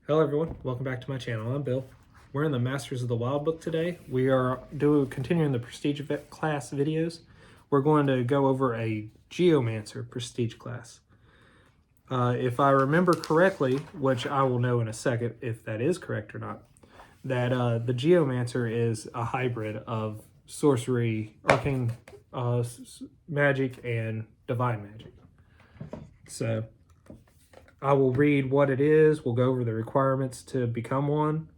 Hello everyone, welcome back to my channel. I'm Bill. We're in the Masters of the Wild book today. We are continuing the Prestige class videos. We're going to go over a Geomancer Prestige class. If I remember correctly, which I will know in a second if that is correct or not, that the Geomancer is a hybrid of sorcery, arcane magic, and divine magic. So I will read what it is, we'll go over the requirements to become one,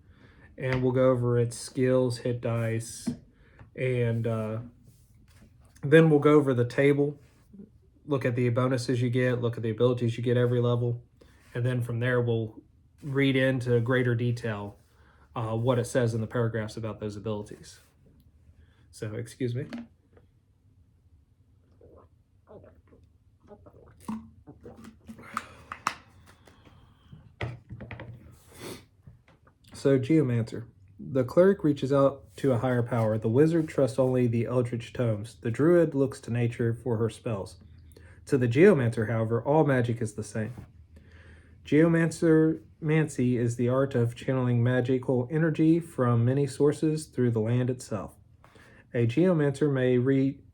and we'll go over its skills, hit dice, and then we'll go over the table, look at the bonuses you get, look at the abilities you get every level, and then from there we'll read into greater detail what it says in the paragraphs about those abilities. So, excuse me. So, Geomancer. The cleric reaches out to a higher power. The wizard trusts only the eldritch tomes. The druid looks to nature for her spells. To the geomancer, however, all magic is the same. Geomancy is the art of channeling magical energy from many sources through the land itself. A geomancer may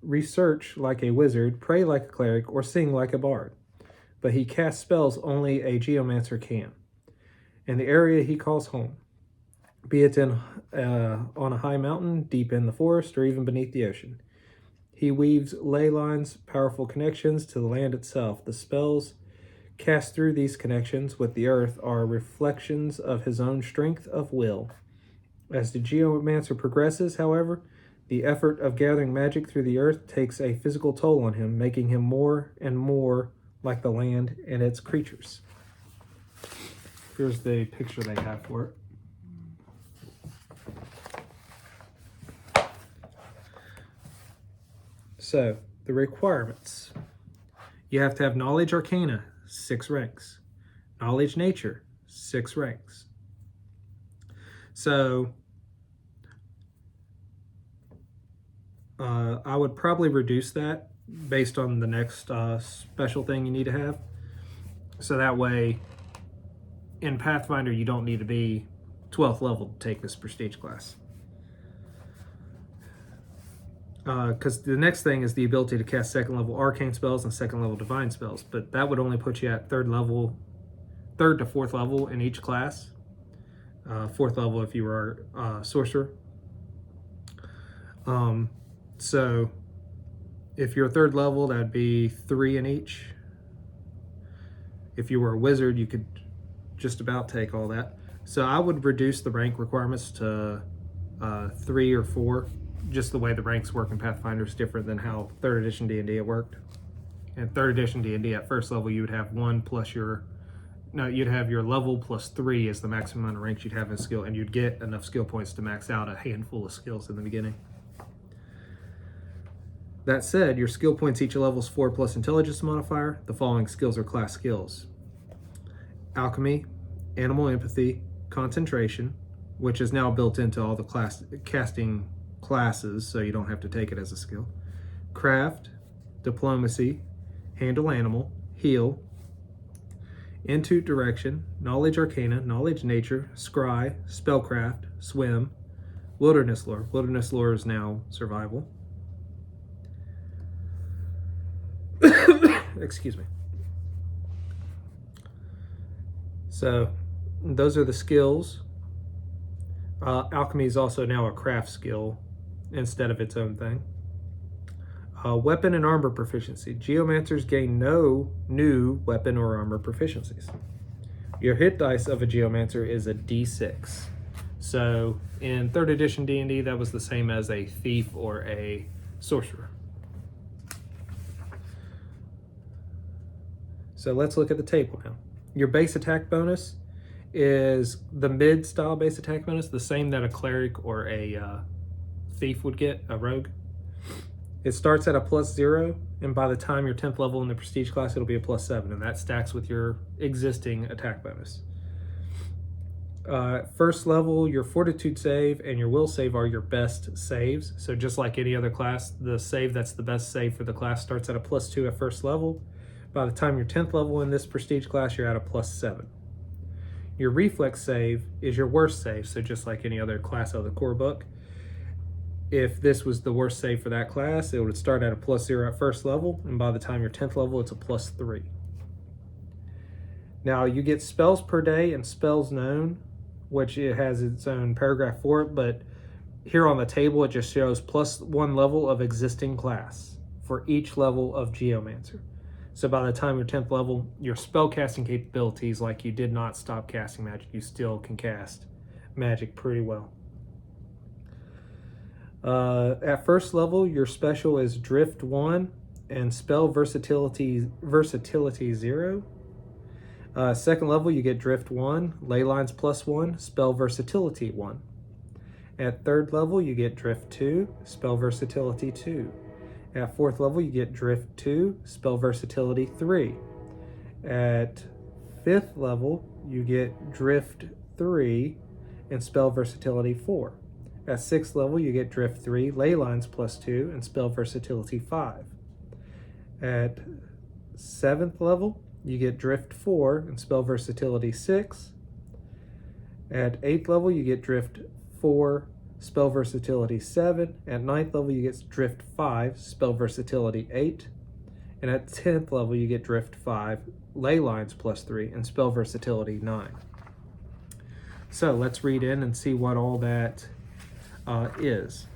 research like a wizard, pray like a cleric, or sing like a bard. But he casts spells only a geomancer can, in the area he calls home, be it on a high mountain, deep in the forest, or even beneath the ocean. He weaves ley lines, powerful connections to the land itself. The spells cast through these connections with the earth are reflections of his own strength of will. As the geomancer progresses, however, the effort of gathering magic through the earth takes a physical toll on him, making him more and more like the land and its creatures. Here's the picture they have for it. So, the requirements. You have to have knowledge arcana, 6 ranks. Knowledge nature, 6 ranks. So, I would probably reduce that based on the next special thing you need to have. So that way, in Pathfinder, you don't need to be 12th level to take this prestige class. Because the next thing is the ability to cast 2nd level arcane spells and 2nd level divine spells, but that would only put you at 3rd to 4th level in each class. 4th level if you were a sorcerer. So if you're 3rd level, that'd be 3 in each. If you were a wizard, you could just about take all that. So I would reduce the rank requirements to 3 or 4. Just the way the ranks work in Pathfinder is different than how 3rd edition D&D it worked. In 3rd edition D&D, at 1st level, you would have 1 plus you'd have your level plus 3 is the maximum amount of ranks you'd have in skill, and you'd get enough skill points to max out a handful of skills in the beginning. That said, your skill points each level is 4 plus intelligence modifier. The following skills are class skills: alchemy, animal empathy, concentration, which is now built into all the casting classes, so you don't have to take it as a skill. Craft, diplomacy, handle animal, heal, intuit direction, knowledge arcana, knowledge nature, scry, spellcraft, swim, wilderness lore. Wilderness lore is now survival. Excuse me. So those are the skills. Alchemy is also now a craft skill instead of its own thing. Weapon and armor proficiency. Geomancers gain no new weapon or armor proficiencies. Your hit dice of a geomancer is a d6. So in 3rd edition D&D, that was the same as a thief or a sorcerer. So let's look at the table now. Your base attack bonus is the mid-style base attack bonus, the same that a cleric or a thief would get, a rogue. It starts at a +0, and by the time you're 10th level in the prestige class, it'll be a +7, and that stacks with your existing attack bonus. 1st level, your fortitude save and your will save are your best saves. So just like any other class, the save that's the best save for the class starts at a +2 at 1st level. By the time you're 10th level in this prestige class, you're at a +7. Your reflex save is your worst save, so just like any other class out of the core book. If this was the worst save for that class, it would start at a +0 at first level, and by the time you're 10th level, it's a +3. Now, you get spells per day and spells known, which it has its own paragraph for it, but here on the table, it just shows +1 level of existing class for each level of geomancer. So by the time you're 10th level, your spell casting capabilities, like you did not stop casting magic, you still can cast magic pretty well. At first level, your special is Drift 1 and spell versatility 0. Second level, you get Drift 1, Ley Lines +1, spell versatility 1. At third level, you get Drift 2, spell versatility 2. At fourth level, you get Drift 2, spell versatility 3. At fifth level, you get Drift 3 and spell versatility 4. At sixth level, you get Drift 3, Ley Lines +2, and spell versatility 5. At seventh level, you get Drift 4 and spell versatility 6. At 8th level, you get Drift 4, spell versatility 7. At 9th level, you get Drift 5, spell versatility 8. And at 10th level, you get Drift 5, Ley Lines +3, and spell versatility 9. So let's read in and see what all that is.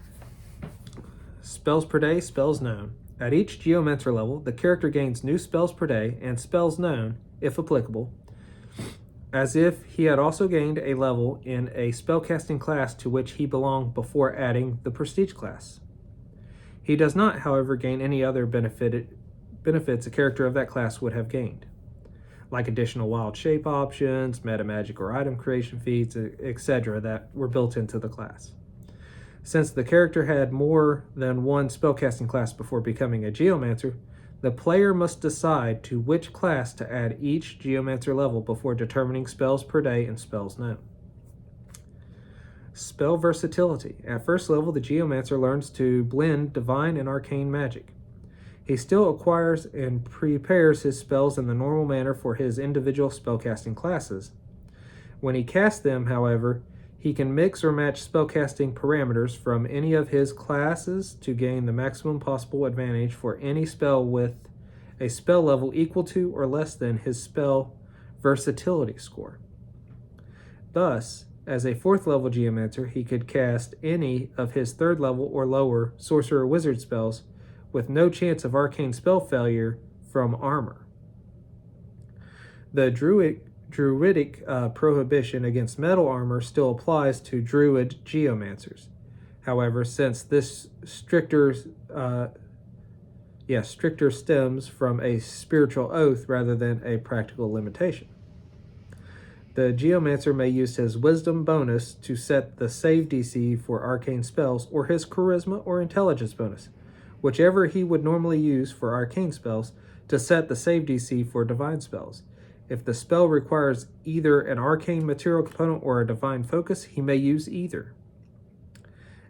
Spells per day, spells known. At each geomancer level, the character gains new spells per day and spells known, if applicable, as if he had also gained a level in a spellcasting class to which he belonged before adding the prestige class. He does not, however, gain any other benefits a character of that class would have gained, like additional wild shape options, meta magic or item creation feats, etc. that were built into the class. Since the character had more than one spellcasting class before becoming a geomancer, the player must decide to which class to add each geomancer level before determining spells per day and spells known. Spell versatility. At first level, the geomancer learns to blend divine and arcane magic. He still acquires and prepares his spells in the normal manner for his individual spellcasting classes. When he casts them, however, he can mix or match spellcasting parameters from any of his classes to gain the maximum possible advantage for any spell with a spell level equal to or less than his spell versatility score. Thus, as a 4th level geomancer, he could cast any of his 3rd level or lower sorcerer wizard spells with no chance of arcane spell failure from armor. The druidic prohibition against metal armor still applies to druid geomancers. However, since this stricter stems from a spiritual oath rather than a practical limitation. The geomancer may use his wisdom bonus to set the save DC for arcane spells, or his charisma or intelligence bonus, whichever he would normally use for arcane spells, to set the save DC for divine spells. If the spell requires either an arcane material component or a divine focus, he may use either.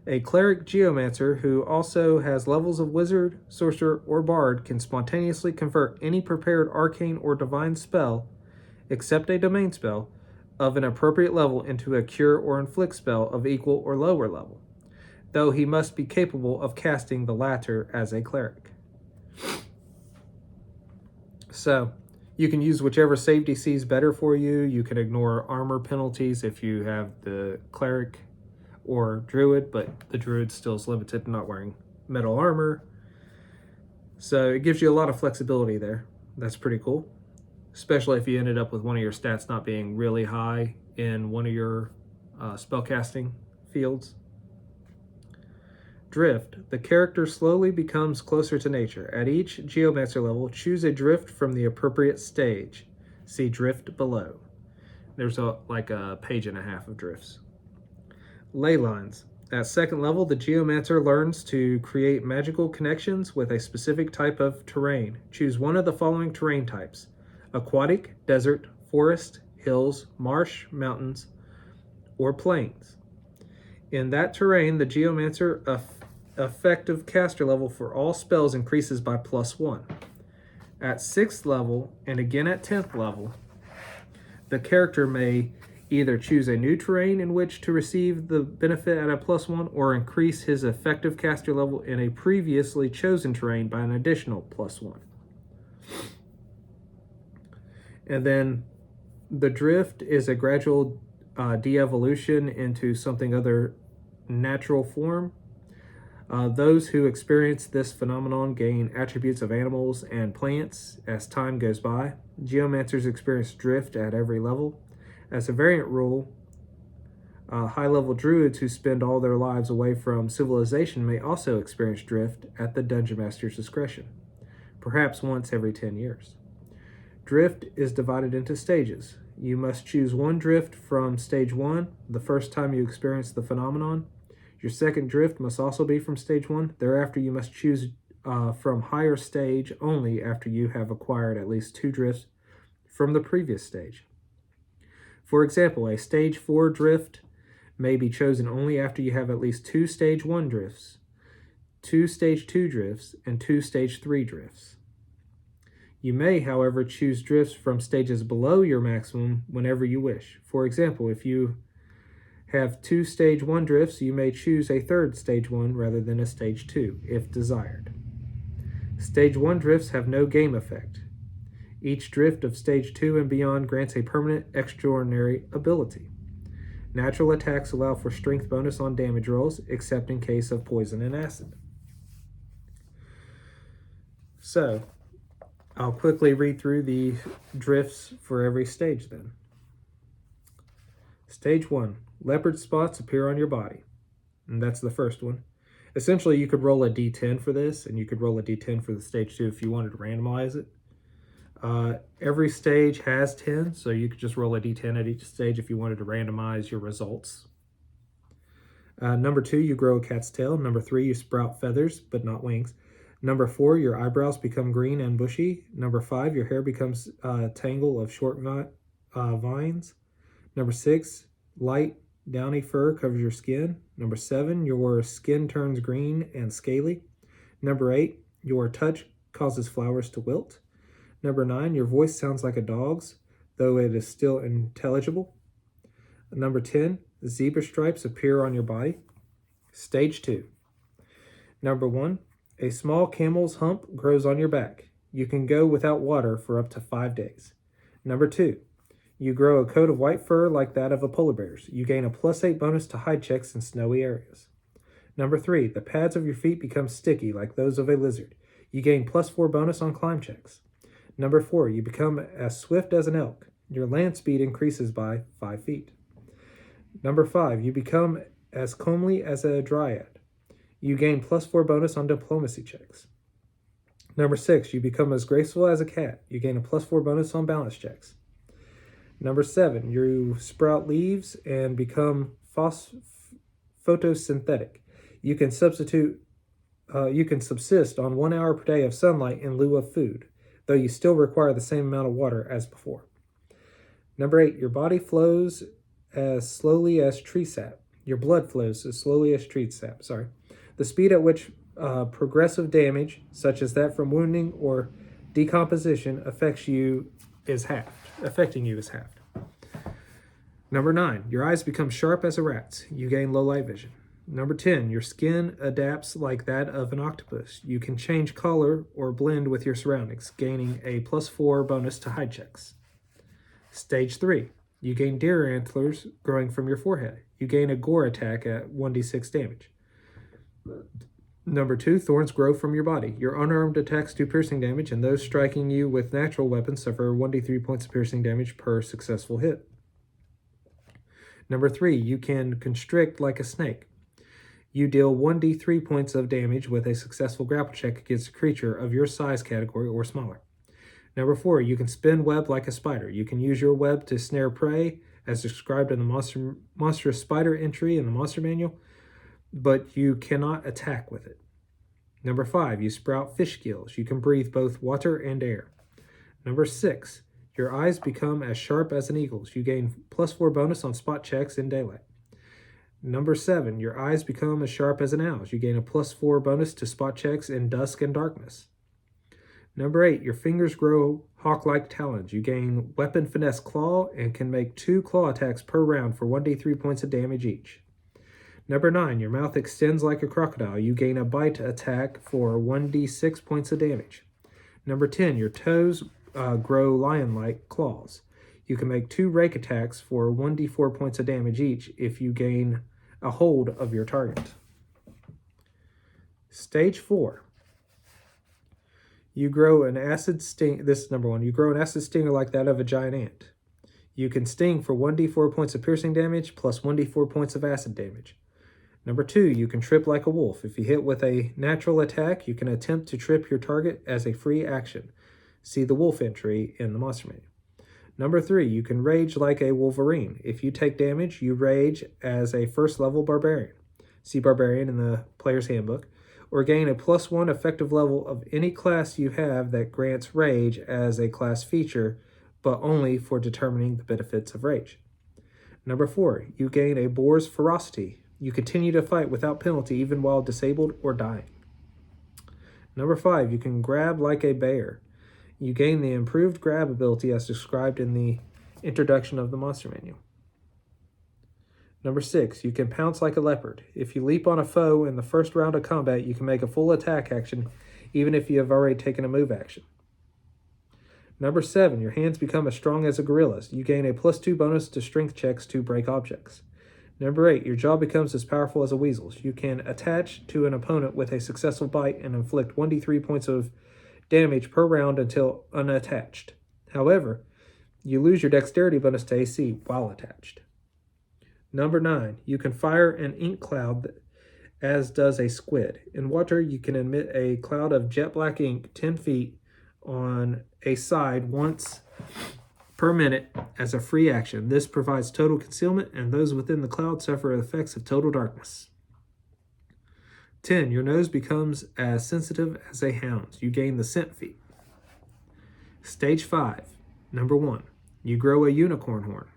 A cleric geomancer who also has levels of wizard, sorcerer, or bard can spontaneously convert any prepared arcane or divine spell, except a domain spell, of an appropriate level into a cure or inflict spell of equal or lower level, though he must be capable of casting the latter as a cleric. So, you can use whichever save DC is better for you. You can ignore armor penalties if you have the cleric or druid, but the druid still is limited to not wearing metal armor. So it gives you a lot of flexibility there. That's pretty cool, especially if you ended up with one of your stats not being really high in one of your spellcasting fields. Drift. The character slowly becomes closer to nature. At each geomancer level, choose a drift from the appropriate stage. See drift below. There's like a page and a half of drifts. Ley lines. At 2nd level, the geomancer learns to create magical connections with a specific type of terrain. Choose one of the following terrain types: aquatic, desert, forest, hills, marsh, mountains, or plains. In that terrain, the geomancer effective caster level for all spells increases by +1. At 6th level, and again at 10th level, The character may either choose a new terrain in which to receive the benefit at a +1 or increase his effective caster level in a previously chosen terrain by an additional +1. And then the drift is a gradual de-evolution into something other natural form. Those who experience this phenomenon gain attributes of animals and plants as time goes by. Geomancers experience drift at every level. As a variant rule, high-level druids who spend all their lives away from civilization may also experience drift at the dungeon master's discretion, perhaps once every 10 years. Drift is divided into stages. You must choose one drift from stage 1, the first time you experience the phenomenon. Your second drift must also be from stage 1. Thereafter, you must choose from higher stage only after you have acquired at least 2 drifts from the previous stage. For example, a stage 4 drift may be chosen only after you have at least 2 stage 1 drifts, 2 stage 2 drifts, and 2 stage 3 drifts. You may, however, choose drifts from stages below your maximum whenever you wish. For example, if you have 2 stage 1 drifts, you may choose a third stage 1 rather than a stage 2, if desired. Stage 1 drifts have no game effect. Each drift of stage 2 and beyond grants a permanent extraordinary ability. Natural attacks allow for strength bonus on damage rolls, except in case of poison and acid. So, I'll quickly read through the drifts for every stage then. Stage 1, leopard spots appear on your body. And that's the first one. Essentially, you could roll a d10 for this, and you could roll a d10 for the stage 2 if you wanted to randomize it. Every stage has 10, so you could just roll a d10 at each stage if you wanted to randomize your results. Number 2, you grow a cat's tail. Number 3, you sprout feathers, but not wings. Number 4, your eyebrows become green and bushy. Number 5, your hair becomes a tangle of short vines. Number 6, light downy fur covers your skin. Number 7, your skin turns green and scaly. Number 8, your touch causes flowers to wilt. Number 9, your voice sounds like a dog's, though it is still intelligible. Number 10, zebra stripes appear on your body. Stage 2. Number 1, a small camel's hump grows on your back. You can go without water for up to 5 days. Number 2, you grow a coat of white fur like that of a polar bear's. You gain a +8 bonus to hide checks in snowy areas. Number 3, the pads of your feet become sticky like those of a lizard. You gain +4 bonus on climb checks. Number 4, you become as swift as an elk. Your land speed increases by 5 feet. Number 5, you become as comely as a dryad. You gain +4 bonus on diplomacy checks. Number 6, you become as graceful as a cat. You gain a +4 bonus on balance checks. Number 7, you sprout leaves and become photosynthetic. You can subsist on 1 hour per day of sunlight in lieu of food, though you still require the same amount of water as before. Number 8, your body flows as slowly as tree sap. Your blood flows as slowly as tree sap, The speed at which progressive damage, such as that from wounding or decomposition, affecting you is halved. Number 9, your eyes become sharp as a rat's. You gain low light vision. Number 10, your skin adapts like that of an octopus. You can change color or blend with your surroundings, gaining a +4 bonus to hide checks. Stage 3, you gain deer antlers growing from your forehead. You gain a gore attack at 1d6 damage. Number 2, thorns grow from your body. Your unarmed attacks do piercing damage, and those striking you with natural weapons suffer 1d3 points of piercing damage per successful hit. Number 3, you can constrict like a snake. You deal 1d3 points of damage with a successful grapple check against a creature of your size category or smaller. Number 4, you can spin web like a spider. You can use your web to snare prey, as described in the monstrous spider entry in the monster manual, but you cannot attack with it. Number 5, you sprout fish gills. You can breathe both water and air. Number 6, your eyes become as sharp as an eagle's. You gain +4 bonus on spot checks in daylight. Number 7, your eyes become as sharp as an owl's. You gain a +4 bonus to spot checks in dusk and darkness. Number 8, your fingers grow hawk-like talons. You gain weapon finesse claw and can make 2 claw attacks per round for 1d3 points of damage each. Number 9, your mouth extends like a crocodile. You gain a bite attack for 1d6 points of damage. Number 10, your toes grow lion-like claws. You can make 2 rake attacks for 1d4 points of damage each if you gain a hold of your target. Stage 4. You grow an acid sting. This is number 1. You grow an acid stinger like that of a giant ant. You can sting for 1d4 points of piercing damage plus 1d4 points of acid damage. Number 2, you can trip like a wolf. If you hit with a natural attack, you can attempt to trip your target as a free action. See the wolf entry in the monster manual. Number 3, you can rage like a wolverine. If you take damage, you rage as a first level barbarian. See barbarian in the player's handbook. Or gain a +1 effective level of any class you have that grants rage as a class feature, but only for determining the benefits of rage. Number 4, you gain a boar's ferocity. You continue to fight without penalty even while disabled or dying. Number 5, you can grab like a bear. You gain the improved grab ability as described in the introduction of the monster manual. Number 6, you can pounce like a leopard. If you leap on a foe in the first round of combat, you can make a full attack action even if you have already taken a move action. Number 7, your hands become as strong as a gorilla's. You gain a +2 bonus to strength checks to break objects. Number 8, your jaw becomes as powerful as a weasel's. You can attach to an opponent with a successful bite and inflict 1d3 points of damage per round until unattached. However, you lose your dexterity bonus to AC while attached. Number 9, you can fire an ink cloud as does a squid. In water, you can emit a cloud of jet black ink 10 feet on a side once per minute as a free action. This provides total concealment, and those within the cloud suffer effects of total darkness. 10, your nose becomes as sensitive as a hound's. You gain the scent feat. Stage 5. Number 1, you grow a unicorn horn.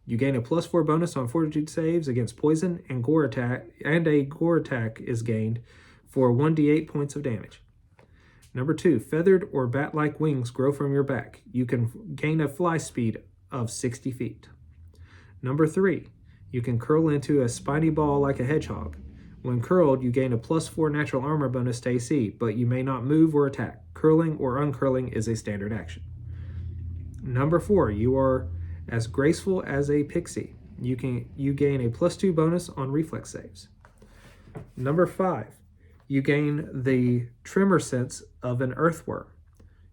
You gain a +4 bonus on fortitude saves against poison and gore attack, and a gore attack is gained for 1d8 points of damage. Number 2, feathered or bat-like wings grow from your back. You can gain a fly speed of 60 feet. Number 3, you can curl into a spiny ball like a hedgehog. When curled, you gain a +4 natural armor bonus to AC, but you may not move or attack. Curling or uncurling is a standard action. Number 4, you are as graceful as a pixie. You gain a +2 bonus on reflex saves. Number 5, you gain the tremor sense of an earthworm.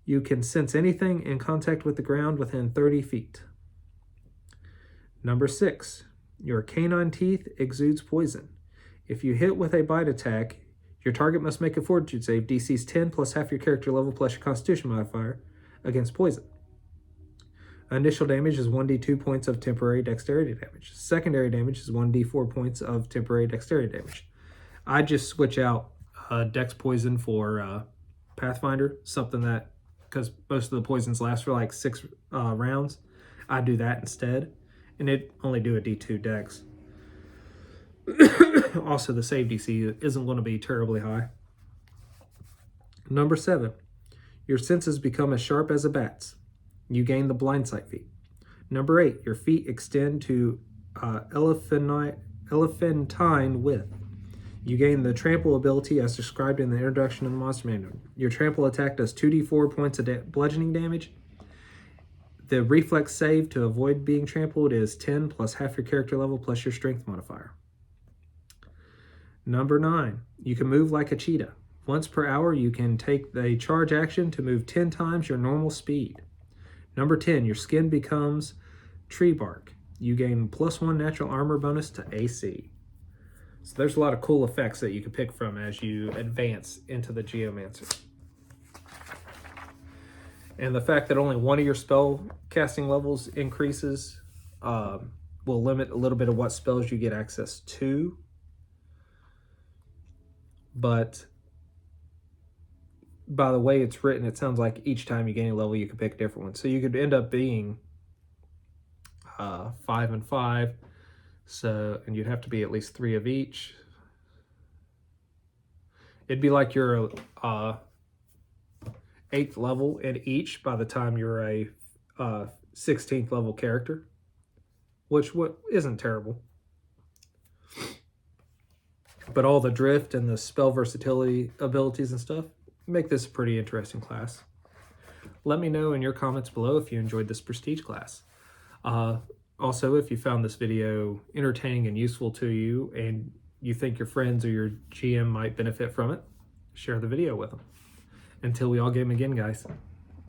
You can sense anything in contact with the ground within 30 feet. Number 6, your canine teeth exudes poison. If you hit with a bite attack, your target must make a fortitude save, DC's 10 plus half your character level plus your constitution modifier against poison. Initial damage is 1d2 points of temporary dexterity damage. Secondary damage is 1d4 points of temporary dexterity damage. I just switch out dex poison for pathfinder, something that, because most of the poisons last for like 6 rounds, I do that instead, and it only do a d2 dex. Also, the save DC isn't going to be terribly high. Number 7, your senses become as sharp as a bat's. You gain the blind sight feat. Number 8, your feet extend to elephantine width. You gain the trample ability as described in the introduction of the monster manual. Your trample attack does 2d4 points of bludgeoning damage. The reflex save to avoid being trampled is 10 plus half your character level plus your strength modifier. Number 9, you can move like a cheetah. Once per hour, you can take the charge action to move 10 times your normal speed. Number 10, your skin becomes tree bark. You gain +1 natural armor bonus to AC. So there's a lot of cool effects that you can pick from as you advance into the geomancer. And the fact that only one of your spell casting levels increases will limit a little bit of what spells you get access to. But by the way it's written, it sounds like each time you gain a level, you can pick a different one. So you could end up being 5 and 5. So, and you'd have to be at least 3 of each. It'd be like you're 8th level in each by the time you're a 16th level character, which isn't terrible. But all the drift and the spell versatility abilities and stuff make this a pretty interesting class. Let me know in your comments below if you enjoyed this prestige class. Also, if you found this video entertaining and useful to you and you think your friends or your GM might benefit from it, share the video with them. Until we all game again, guys.